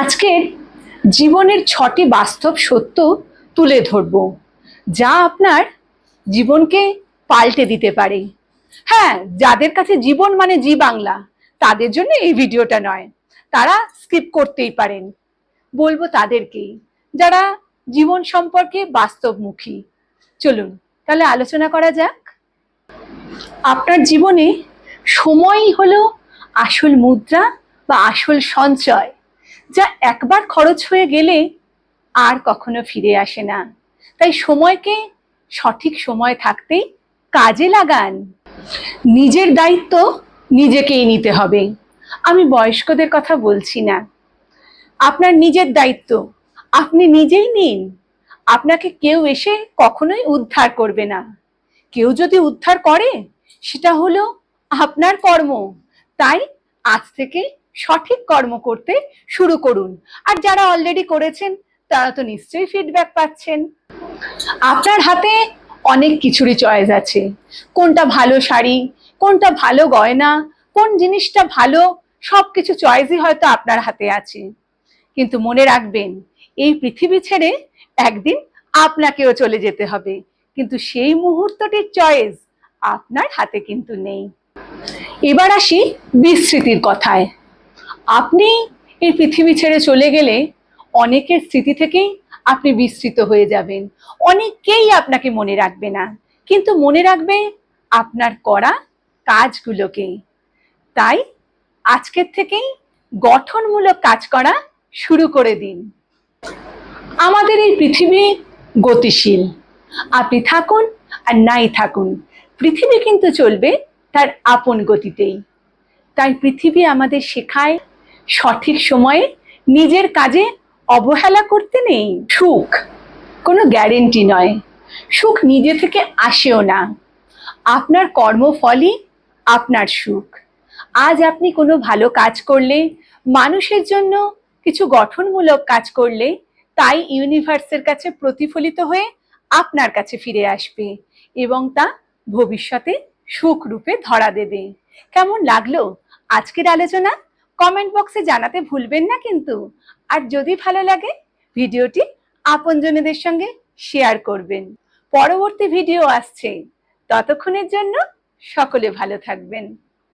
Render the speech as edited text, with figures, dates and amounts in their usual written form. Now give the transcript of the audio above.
আজকের জীবনের 6টি বাস্তব সত্য তুলে ধরব, যা আপনার জীবনকে পাল্টে দিতে পারে। হ্যাঁ, যাদের কাছে জীবন মানে জি বাংলা, তাদের জন্য এই ভিডিওটা নয়, তারা স্কিপ করতেই পারেন। বলবো তাদেরকেই, যারা জীবন সম্পর্কে বাস্তবমুখী। চলুন তাহলে আলোচনা করা যাক। আপনার জীবনে সময়ই হলো আসল মুদ্রা বা আসল সঞ্চয়, যা একবার খরচ হয়ে গেলে আর কখনো ফিরে আসে না। তাই সময়কে সঠিক সময় থাকতেই কাজে লাগান। নিজের দায়িত্ব নিজেকেই নিতে হবে। আমি বয়স্কদের কথা বলছি না। আপনার নিজের দায়িত্ব আপনি নিজেই নিন। আপনাকে কেউ এসে কখনোই উদ্ধার করবে না। কেউ যদি উদ্ধার করে, সেটা হলো আপনার কর্ম। তাই আজ থেকে সঠিক কর্ম করতে শুরু করুন। আর যারা অলরেডি করেছেন, তারা তো নিশ্চয়ই ফিডব্যাক পাচ্ছেন। আপনার হাতে অনেক কিছুরই চয়েস আছে। কোনটা ভালো শাড়ি, কোনটা ভালো গয়না, কোন জিনিসটা ভালো, সবকিছু চয়েসই হয়তো আপনার হাতে আছে। কিন্তু মনে রাখবেন, এই পৃথিবী ছেড়ে একদিন আপনাকেও চলে যেতে হবে, কিন্তু সেই মুহূর্তটির চয়েস আপনার হাতে কিন্তু নেই। এবার আসি বিস্মৃতির কথায়। আপনি এই পৃথিবী ছেড়ে চলে গেলে অনেকের স্মৃতি থেকেই আপনি বিস্মৃত হয়ে যাবেন। অনেকেই আপনাকে মনে রাখবে না, কিন্তু মনে রাখবে আপনার করা কাজগুলোকেই। তাই আজকের থেকেই গঠনমূলক কাজ করা শুরু করে দিন। আমাদের এই পৃথিবী গতিশীল। আপনি থাকুন আর নাই থাকুন, পৃথিবী কিন্তু চলবে তার আপন গতিতেই। তাই পৃথিবী আমাদের শেখায় সঠিক সময়ে নিজের কাজে অবহেলা করতে নেই। সুখ কোনো গ্যারেন্টি নয়, সুখ নিজে থেকে আসেও না। আপনার কর্মফলই আপনার সুখ। আজ আপনি কোনো ভালো কাজ করলে, মানুষের জন্য কিছু গঠনমূলক কাজ করলে, তাই ইউনিভার্সের কাছে প্রতিফলিত হয়ে আপনার কাছে ফিরে আসবে এবং তা ভবিষ্যতে সুখ রূপে ধরা দেবে। কেমন লাগলো আজকের আলোচনা? কমেন্ট বক্সে জানাতে ভুলবেন না কিন্তু। আর যদি ভালো লাগে, ভিডিওটি আপনজনেদের সঙ্গে শেয়ার করবেন। পরবর্তী ভিডিও আসছে, ততক্ষণের জন্য সকলে ভালো থাকবেন।